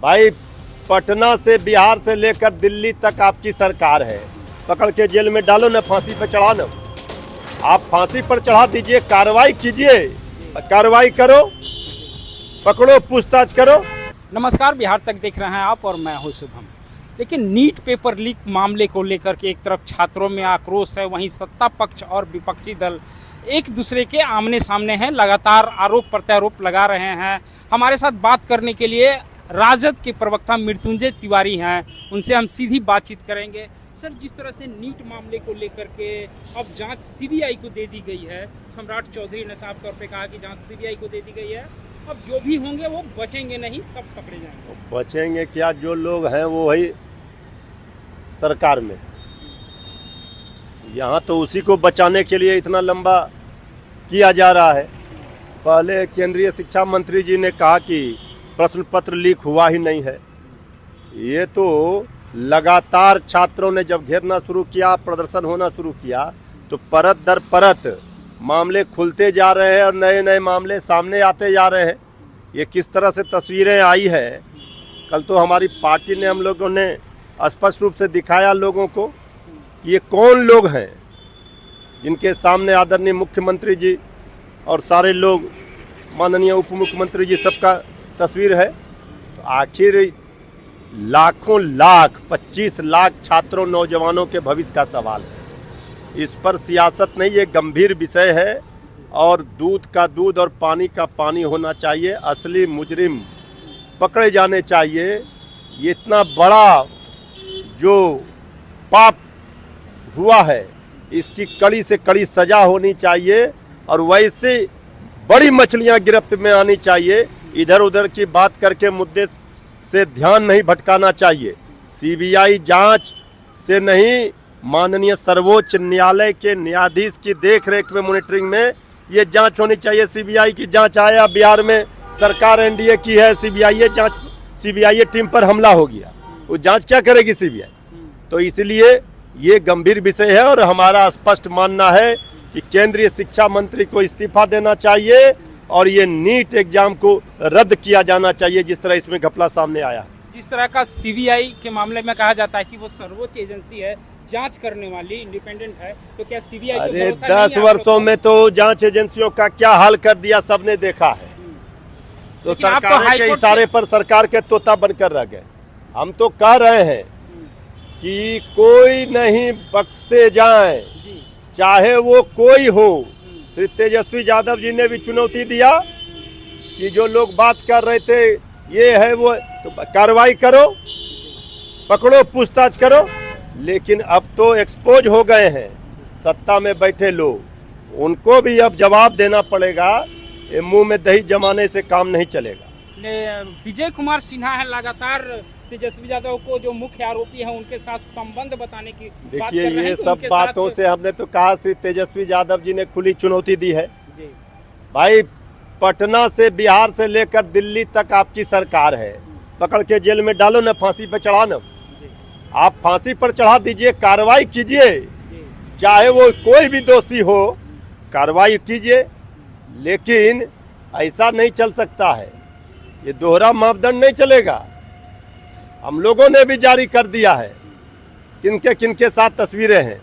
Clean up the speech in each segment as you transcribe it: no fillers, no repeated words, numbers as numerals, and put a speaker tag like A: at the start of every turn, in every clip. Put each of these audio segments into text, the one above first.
A: भाई पटना से बिहार से लेकर दिल्ली तक आपकी सरकार है। पकड़ के जेल में डालो ना, फांसी पर चढ़ा ना। आप फांसी पर चढ़ा दीजिए, कार्रवाई कीजिए, कार्रवाई करो, पकड़ो, पूछताछ करो।
B: नमस्कार, बिहार तक देख रहे हैं आप और मैं हूं शुभम। लेकिन नीट पेपर लीक मामले को लेकर के एक तरफ छात्रों में आक्रोश है, वहीं सत्ता पक्ष और विपक्षी दल एक दूसरे के आमने सामने हैं, लगातार आरोप प्रत्यारोप लगा रहे हैं। हमारे साथ बात करने के लिए राजद के प्रवक्ता मृत्युंजय तिवारी हैं, उनसे हम सीधी बातचीत करेंगे। सर, जिस तरह से नीट मामले को लेकर के अब जांच सीबीआई को दे दी गई है, सम्राट चौधरी ने साफ तौर पे कहा कि जांच सीबीआई को दे दी गई है, अब जो भी होंगे वो बचेंगे नहीं, सब पकड़े जाएंगे।
A: बचेंगे क्या? जो लोग हैं वो वही सरकार में, यहाँ तो उसी को बचाने के लिए इतना लंबा किया जा रहा है। पहले केंद्रीय शिक्षा मंत्री जी ने कहा कि प्रश्न पत्र लीक हुआ ही नहीं है। ये तो लगातार छात्रों ने जब घेरना शुरू किया, प्रदर्शन होना शुरू किया, तो परत दर परत मामले खुलते जा रहे हैं और नए नए मामले सामने आते जा रहे हैं। ये किस तरह से तस्वीरें आई है, कल तो हमारी पार्टी ने, हम लोगों ने स्पष्ट रूप से दिखाया लोगों को कि ये कौन लोग हैं जिनके सामने आदरणीय मुख्यमंत्री जी और सारे लोग, माननीय उप मुख्यमंत्री जी, सबका तस्वीर है। तो आखिर लाखों लाख 25 लाख छात्रों, नौजवानों के भविष्य का सवाल है। इस पर सियासत नहीं, ये गंभीर विषय है और दूध का दूध और पानी का पानी होना चाहिए। असली मुजरिम पकड़े जाने चाहिए। ये इतना बड़ा जो पाप हुआ है, इसकी कड़ी से कड़ी सजा होनी चाहिए और वैसे बड़ी मछलियां गिरफ्त में आनी चाहिए। इधर उधर की बात करके मुद्दे से ध्यान नहीं भटकाना चाहिए। सीबीआई जांच से नहीं, माननीय सर्वोच्च न्यायालय के न्यायाधीश की देखरेख में, मॉनिटरिंग में ये जांच होनी चाहिए। सीबीआई की जांच आया, बिहार में सरकार एनडीए की है, सीबीआई टीम पर हमला हो गया, वो जांच क्या करेगी सीबीआई? तो इसलिए ये गंभीर विषय है और हमारा स्पष्ट मानना है कि केंद्रीय शिक्षा मंत्री को इस्तीफा देना चाहिए और ये नीट एग्जाम को रद्द किया जाना चाहिए, जिस तरह इसमें घपला सामने आया।
B: जिस तरह का सीबीआई के मामले में कहा जाता है कि वो सर्वोच्च एजेंसी है, जांच करने वाली, इंडिपेंडेंट है, तो क्या सीबीआई?
A: अरे 10 वर्षों में तो जांच एजेंसियों का क्या हाल कर दिया सबने देखा है। तो सरकार के इशारे पर सरकार के तोता बनकर रह गए। हम तो कह रहे हैं कि कोई नहीं बख्शे जाए, चाहे वो कोई हो। श्री तेजस्वी यादव जी ने भी चुनौती दिया कि जो लोग बात कर रहे थे ये है वो, तो कार्रवाई करो, पकड़ो, पूछताछ करो। लेकिन अब तो एक्सपोज हो गए हैं सत्ता में बैठे लोग, उनको भी अब जवाब देना पड़ेगा। ये मुंह में दही जमाने से काम नहीं चलेगा।
B: विजय कुमार सिन्हा है, लगातार तेजस्वी यादव को जो मुख्य आरोपी हैं उनके साथ संबंध बताने की बात कर रहे हैं।
A: देखिए, ये सब बातों से हमने तो कहा, श्री तेजस्वी यादव जी ने खुली चुनौती दी है। भाई पटना से बिहार से लेकर दिल्ली तक आपकी सरकार है। पकड़ के जेल में डालो ना, फांसी पर चढ़ा ना। आप फांसी पर चढ़ा दीजिए, कार्रवाई कीजिए, चाहे वो कोई भी दोषी हो, कार्रवाई कीजिए। लेकिन ऐसा नहीं चल सकता है, ये दोहरा मापदंड नहीं चलेगा। हम लोगों ने भी जारी कर दिया है किनके किनके साथ तस्वीरें हैं,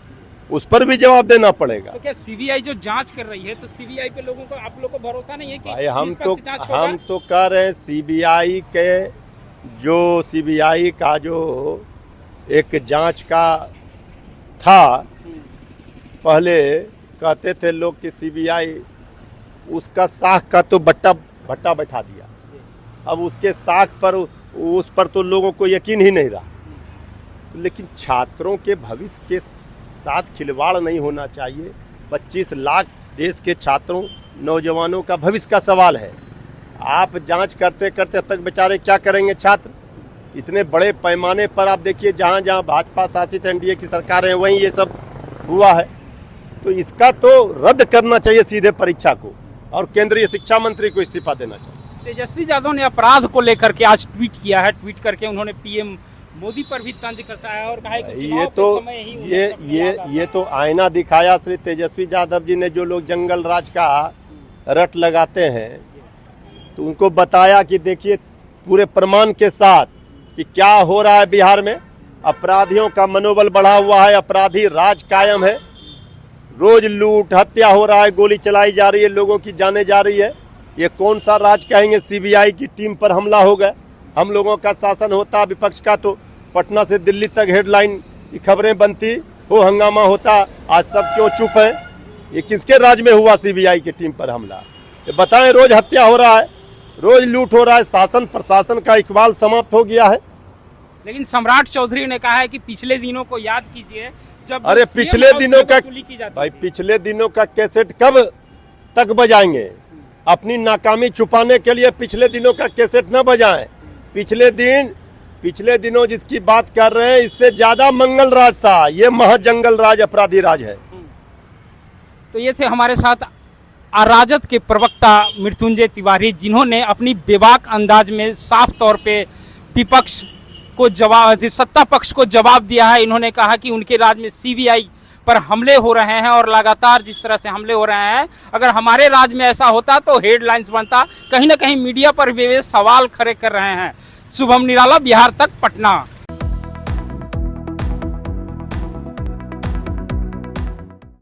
A: उस पर भी जवाब देना पड़ेगा।
B: तो क्या सीबीआई जो जांच कर रही है, तो सीबीआई पे लोगों को, आप लोगों को भरोसा नहीं है कि
A: भाई हम तो कह रहे हैं सीबीआई का जो एक जांच का था, पहले कहते थे लोग कि सीबीआई उसका साख का तो भट्टा बैठा दिया, अब उसके साख पर, उस पर तो लोगों को यकीन ही नहीं रहा। लेकिन छात्रों के भविष्य के साथ खिलवाड़ नहीं होना चाहिए। 25 लाख देश के छात्रों, नौजवानों का भविष्य का सवाल है। आप जांच करते करते तक बेचारे क्या करेंगे छात्र? इतने बड़े पैमाने पर आप देखिए, जहां जहां भाजपा शासित एनडीए की सरकार है वहीं ये सब हुआ है। तो इसका तो रद्द करना चाहिए सीधे परीक्षा को, और केंद्रीय शिक्षा मंत्री को इस्तीफा देना चाहिए।
B: तेजस्वी यादव ने अपराध को लेकर के आज ट्वीट किया है। ट्वीट करके उन्होंने पीएम मोदी पर भी तंज कसा है और कहा है कि
A: ये तो आईना दिखाया श्री तेजस्वी यादव जी ने। जो लोग जंगल राज का रट लगाते हैं, तो उनको बताया कि देखिए पूरे प्रमाण के साथ कि क्या हो रहा है बिहार में। अपराधियों का मनोबल बढ़ा हुआ है, अपराधी राज कायम है, रोज लूट हत्या हो रहा है, गोली चलाई जा रही है, लोगों की जाने जा रही है। ये कौन सा राज कहेंगे? सीबीआई की टीम पर हमला हो गया, हम लोगों का शासन होता, विपक्ष का तो पटना से दिल्ली तक हेडलाइन की खबरें बनती, वो हंगामा होता। आज सब क्यों चुप है? ये किसके राज में हुआ सीबीआई की टीम पर हमला? ये बताएं। रोज हत्या हो रहा है, रोज लूट हो रहा है, शासन प्रशासन का इकबाल समाप्त हो गया है।
B: लेकिन सम्राट चौधरी ने कहा है कि पिछले दिनों को याद कीजिए जब
A: अरे पिछले दिनों का भाई,
B: थी।
A: पिछले दिनों का कैसेट कब तक बजाएंगे? अपनी नाकामी छुपाने के लिए पिछले दिनों का कैसेट न बजाएं। पिछले दिनों जिसकी बात कर रहे हैं, इससे ज्यादा मंगल राज था। ये महाजंगल राज अपराधी राज है।
B: तो ये थे हमारे साथ अराजक के प्रवक्ता मृत्युंजय तिवारी, जिन्होंने अपनी बेबाक अंदाज में साफ तौर पे विपक्ष को जवाब, सत्ता पक्ष को जवाब दिया है। इन्होंने कहा कि उनके राज में सीबीआई पर हमले हो रहे हैं और लगातार जिस तरह से हमले हो रहे हैं, अगर हमारे राज में ऐसा होता तो हेडलाइंस बनता। कहीं ना कहीं मीडिया पर भी वे सवाल खड़े कर रहे हैं। शुभम निराला, बिहार तक, पटना।